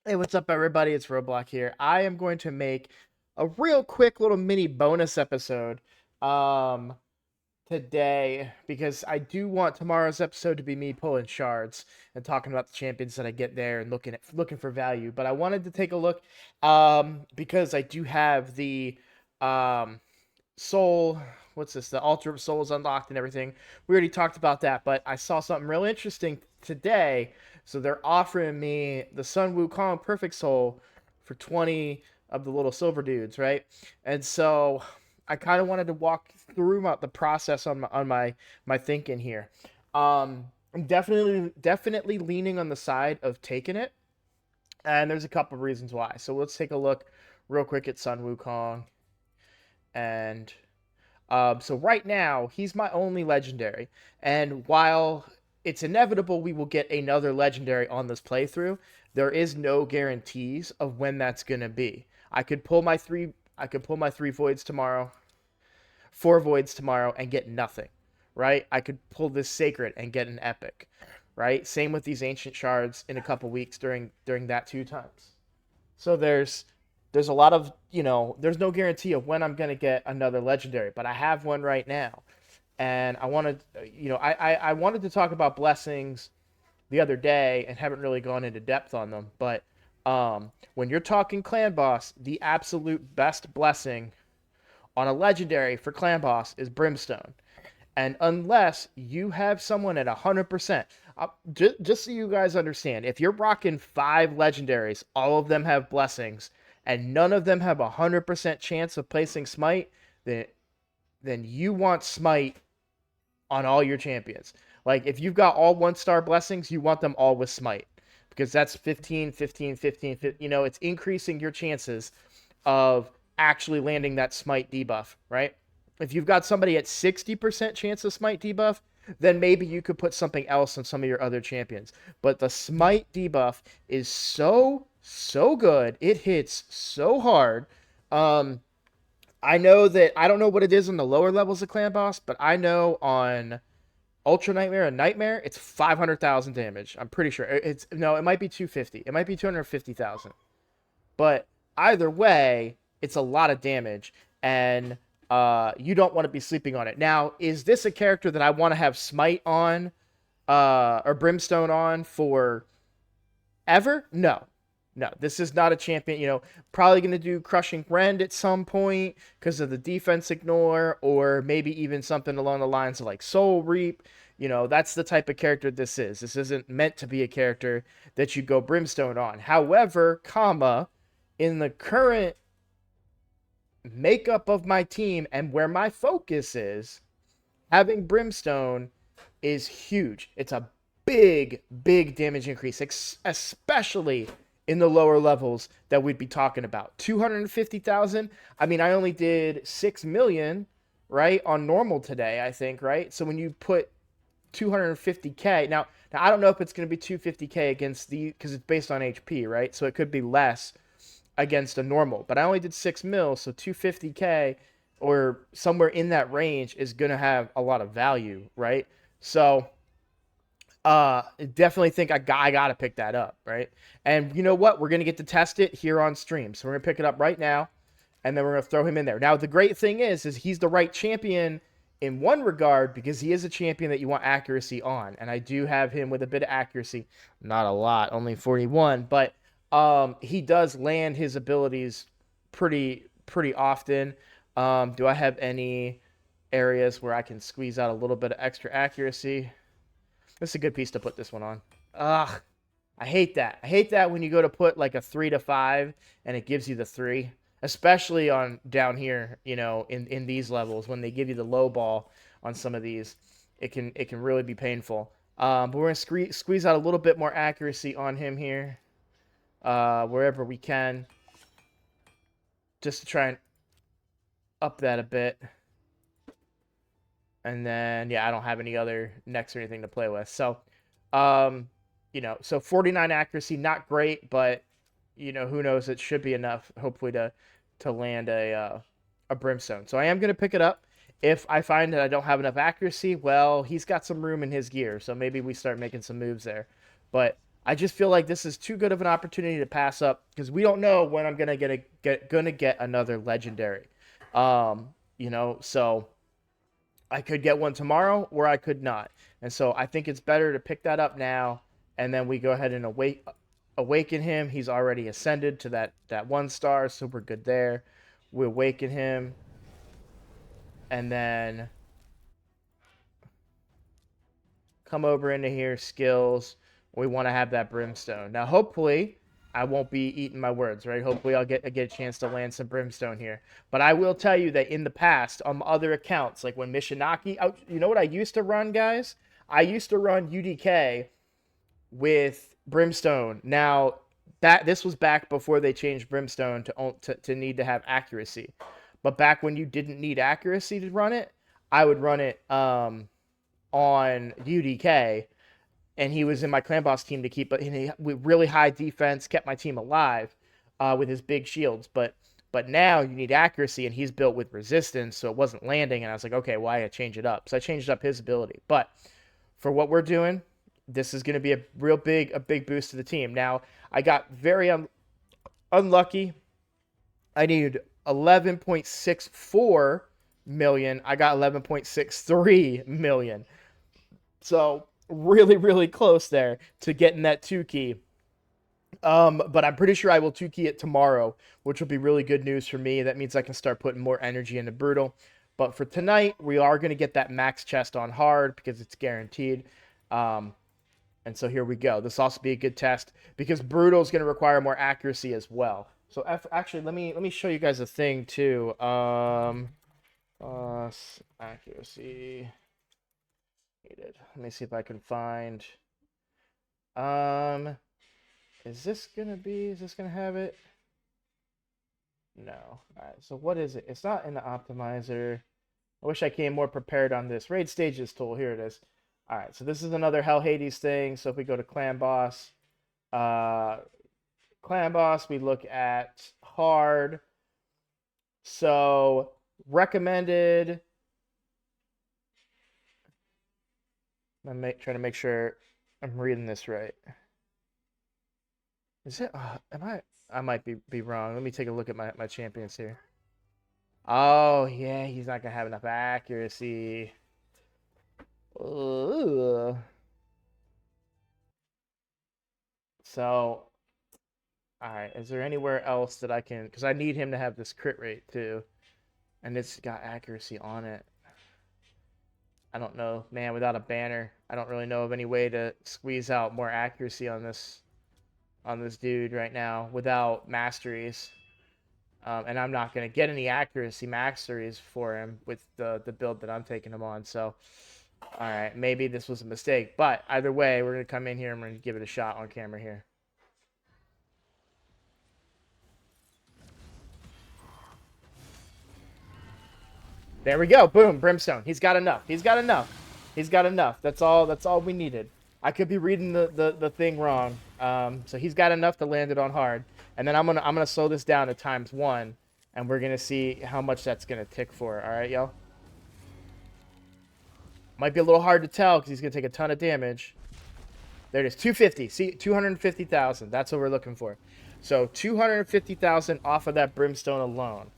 Hey, what's up, everybody? It's Roblox here. I am going to make a real quick little mini bonus episode um, today because I do want tomorrow's episode to be me pulling shards and talking about the champions that I get there and looking for value. But I wanted to take a look because I do have the um, soul. What's this? The altar of souls unlocked and everything. We already talked about that, but I saw something real interesting today. So they're offering me the Sun Wukong Perfect Soul for 20 of the little silver dudes, right? And so I kind of wanted to walk through the process on my thinking here. I'm definitely leaning on the side of taking it, and there's a couple of reasons why. So let's take a look real quick at Sun Wukong and so right now, he's my only legendary. And while it's inevitable we will get another legendary on this playthrough, there is no guarantees of when that's gonna be. I could pull my three voids tomorrow, four voids tomorrow, and get nothing. Right? I could pull this sacred and get an epic. Right? Same with these ancient shards in a couple weeks during that two times. So there's a lot of, there's no guarantee of when I'm going to get another legendary, but I have one right now. And I wanted, I wanted to talk about blessings the other day and haven't really gone into depth on them. But when you're talking clan boss, the absolute best blessing on a legendary for clan boss is brimstone. And unless you have someone at 100%, just so you guys understand, if you're rocking five legendaries, all of them have blessings, and none of them have a 100% chance of placing smite, then you want smite on all your champions. Like, if you've got all one-star blessings, you want them all with smite, because that's 15, 15, 15, 15. It's increasing your chances of actually landing that smite debuff, right? If you've got somebody at 60% chance of smite debuff, then maybe you could put something else on some of your other champions. But the smite debuff is so good. It hits so hard. Um, I know that I don't know what it is on the lower levels of clan boss, but I know on Ultra Nightmare and Nightmare, it's 500,000 damage. I'm pretty sure. It's no, it might be 250. It might be 250,000. But either way, it's a lot of damage, and you don't want to be sleeping on it. Now, is this a character that I want to have Smite on, or Brimstone on for ever? No. No, this is not a champion. Probably going to do Crushing Rend at some point because of the defense ignore, or maybe even something along the lines of like Soul Reap. That's the type of character this is. This isn't meant to be a character that you go Brimstone on. However, in the current makeup of my team and where my focus is, having Brimstone is huge. It's a big damage increase, especially in the lower levels that we'd be talking about. 250,000. I mean, I only did 6 million, right, on normal today, I think, right? So when you put 250k, now I don't know if it's going to be 250k against because it's based on HP, right? So it could be less against a normal. But I only did 6 mil, so 250k or somewhere in that range is gonna have a lot of value, right? So definitely think I gotta pick that up, right? And you know what? We're gonna get to test it here on stream. So we're gonna pick it up right now, and then we're gonna throw him in there. Now the great thing is he's the right champion in one regard because he is a champion that you want accuracy on, and I do have him with a bit of accuracy, not a lot, only 41, but he does land his abilities pretty often. Do I have any areas where I can squeeze out a little bit of extra accuracy? This is a good piece to put this one on. Ugh, I hate that. I hate that when you go to put like a 3 to 5 and it gives you the 3, especially on down here, in these levels when they give you the low ball on some of these, it can really be painful. But we're gonna squeeze out a little bit more accuracy on him here, wherever we can, just to try and up that a bit. And then yeah, I don't have any other necks or anything to play with. So, um, so 49 accuracy, not great, but who knows? It should be enough, hopefully, to land a brimstone. So I am gonna pick it up. If I find that I don't have enough accuracy, well, he's got some room in his gear, so maybe we start making some moves there. But I just feel like this is too good of an opportunity to pass up because we don't know when I'm gonna get another legendary. So I could get one tomorrow or I could not. And so I think it's better to pick that up now and then we go ahead and awaken him. He's already ascended to that 1 star, so we're good there. We awaken him and then come over into here, skills. We want to have that brimstone. Now, hopefully, I won't be eating my words, right? Hopefully, I'll get a chance to land some brimstone here. But I will tell you that in the past, on other accounts, like when Mishinaki, you know what I used to run, guys? I used to run UDK with brimstone. Now, this was back before they changed brimstone to need to have accuracy. But back when you didn't need accuracy to run it, I would run it on UDK, and he was in my clan boss team to keep with really high defense, kept my team alive with his big shields. But now you need accuracy, and he's built with resistance, so it wasn't landing. And I was like, okay, why change it up? So I changed up his ability. But for what we're doing, this is going to be a big boost to the team. Now I got very unlucky. I needed 11.64 million. I got 11.63 million. So really close there to getting that 2 key. But I'm pretty sure I will 2 key it tomorrow, which will be really good news for me. That means I can start putting more energy into Brutal. But for tonight, we are going to get that max chest on hard because it's guaranteed. And so here we go. This will also be a good test because Brutal is going to require more accuracy as well. So actually, let me show you guys a thing too. Accuracy needed. Let me see if I can find. Is this gonna have it? No. All right. So what is it? It's not in the optimizer. I wish I came more prepared on this. Raid stages tool. Here it is. All right. So this is another Hell Hades thing. So if we go to clan boss, we look at hard. So recommended. I'm trying to make sure I'm reading this right. Is it? I might be wrong. Let me take a look at my champions here. Oh yeah, he's not gonna have enough accuracy. Ugh. So, all right. Is there anywhere else that I can? Because I need him to have this crit rate too, and it's got accuracy on it. I don't know, man. Without a banner, I don't really know of any way to squeeze out more accuracy on this dude right now without masteries. And I'm not going to get any accuracy masteries for him with the build that I'm taking him on. So, all right, maybe this was a mistake. But either way, we're going to come in here and we're going to give it a shot on camera here. There we go. Boom, brimstone. He's got enough. He's got enough. He's got enough. That's all we needed. I could be reading the thing wrong. So he's got enough to land it on hard. And then I'm gonna slow this down to ×1, and we're gonna see how much that's gonna tick for. All right, y'all. Might be a little hard to tell because he's gonna take a ton of damage. There it is, 250. See, 250,000. That's what we're looking for. So 250,000 off of that brimstone alone.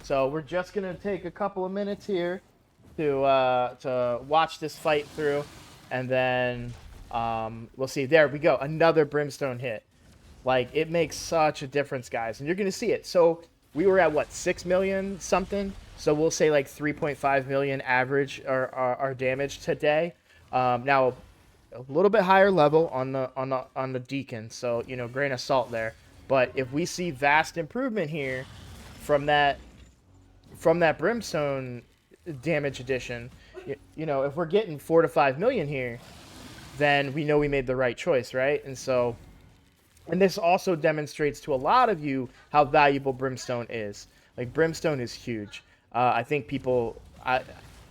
So we're just gonna take a couple of minutes here to watch this fight through, and then we'll see. There we go, another brimstone hit. Like, it makes such a difference, guys, and you're gonna see it. So we were at what, 6 million something? So we'll say like 3.5 million average our damage today. Now a little bit higher level on the Deacon, so grain of salt there. But if we see vast improvement here from that brimstone damage addition, if we're getting 4 to 5 million here, then we know we made the right choice, right? And this also demonstrates to a lot of you how valuable brimstone is. Like, brimstone is huge. I think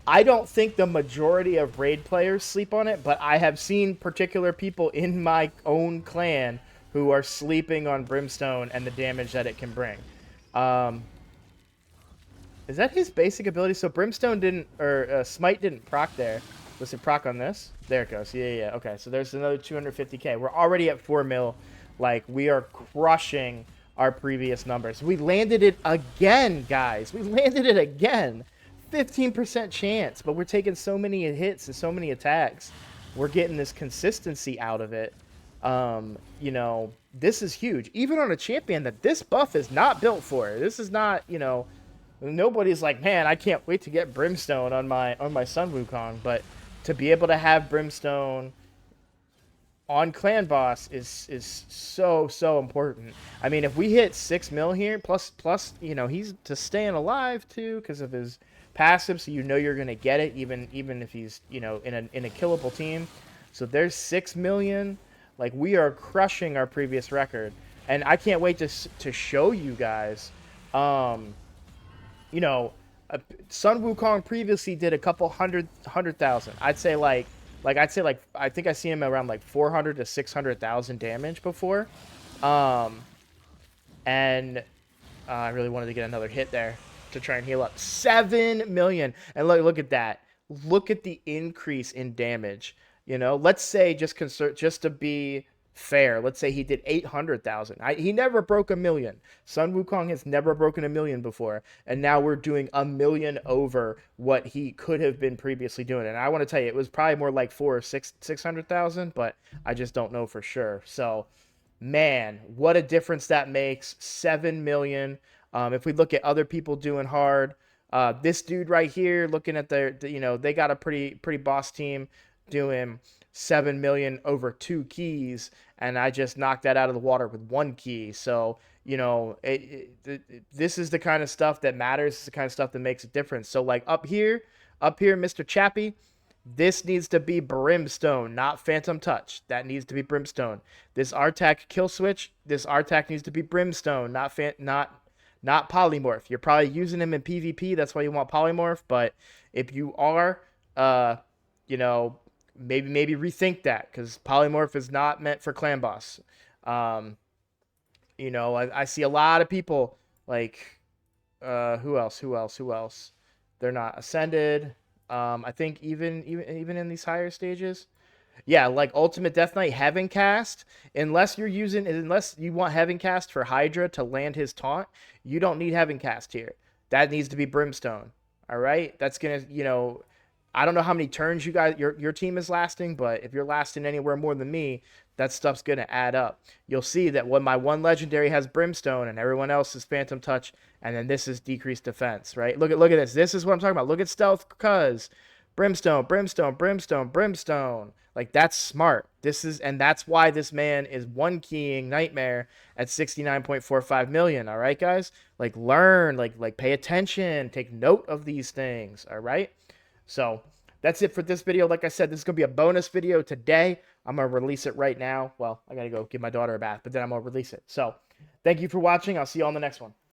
I don't think the majority of raid players sleep on it, but I have seen particular people in my own clan who are sleeping on brimstone and the damage that it can bring. Is that his basic ability? So Brimstone didn't, or Smite didn't proc there. Was it proc on this? There it goes. Yeah. Okay, so there's another 250k. We're already at 4 mil. Like, we are crushing our previous numbers. We landed it again, guys. We landed it again. 15% chance, but we're taking so many hits and so many attacks. We're getting this consistency out of it. You know, this is huge. Even on a champion that this buff is not built for. This is not, you know, nobody's like, man, I can't wait to get Brimstone on my Sun Wukong, but to be able to have Brimstone on Clan Boss is so important. I mean, if we hit 6 mil here, plus you know, he's just staying alive too because of his passive, so you know you're gonna get it even if he's, you know, in a killable team. So there's 6 million. Like, we are crushing our previous record, and I can't wait to show you guys. You know, Sun Wukong previously did a couple hundred thousand. I'd say like I think I see him around like 400 to 600,000 damage before. And I really wanted to get another hit there to try and heal up. 7 million. And look at that. Look at the increase in damage. You know, let's say just to be fair, let's say he did 800,000. He never broke 1 million. Sun Wukong has never broken 1 million before, and now we're doing 1 million over what he could have been previously doing. And I want to tell you, it was probably more like 4 or 600,000, but I just don't know for sure. So, man, what a difference that makes. 7 million. If we look at other people doing hard, this dude right here, looking at you know, they got a pretty boss team doing 7 million over 2 keys, and I just knocked that out of the water with 1 key. So, you know, this is the kind of stuff that matters. It's the kind of stuff that makes a difference. So, like, up here, Mr. Chappie, this needs to be Brimstone, not Phantom Touch. That needs to be Brimstone. This Artak kill switch, this Artak needs to be Brimstone, not Polymorph. You're probably using him in PvP, that's why you want Polymorph, but if you are, you know, maybe rethink that, because Polymorph is not meant for Clan Boss. You know, I see a lot of people like, who else? They're not Ascended. I think even in these higher stages, yeah, like Ultimate Death Knight Heaven Cast. Unless you want Heaven Cast for Hydra to land his taunt, you don't need Heaven Cast here. That needs to be Brimstone. All right, that's gonna, you know, I don't know how many turns you guys your team is lasting, but if you're lasting anywhere more than me, that stuff's gonna add up. You'll see that when my one legendary has Brimstone and everyone else is Phantom Touch, and then this is decreased defense, right? Look at this. This is what I'm talking about. Look at stealth, cuz Brimstone. Like, that's smart. And that's why this man is one keying Nightmare at 69.45 million. All right, guys? Like, learn, like pay attention, take note of these things. All right. So that's it for this video. Like I said, this is going to be a bonus video today. I'm going to release it right now. Well, I got to go give my daughter a bath, but then I'm going to release it. So thank you for watching. I'll see you on the next one.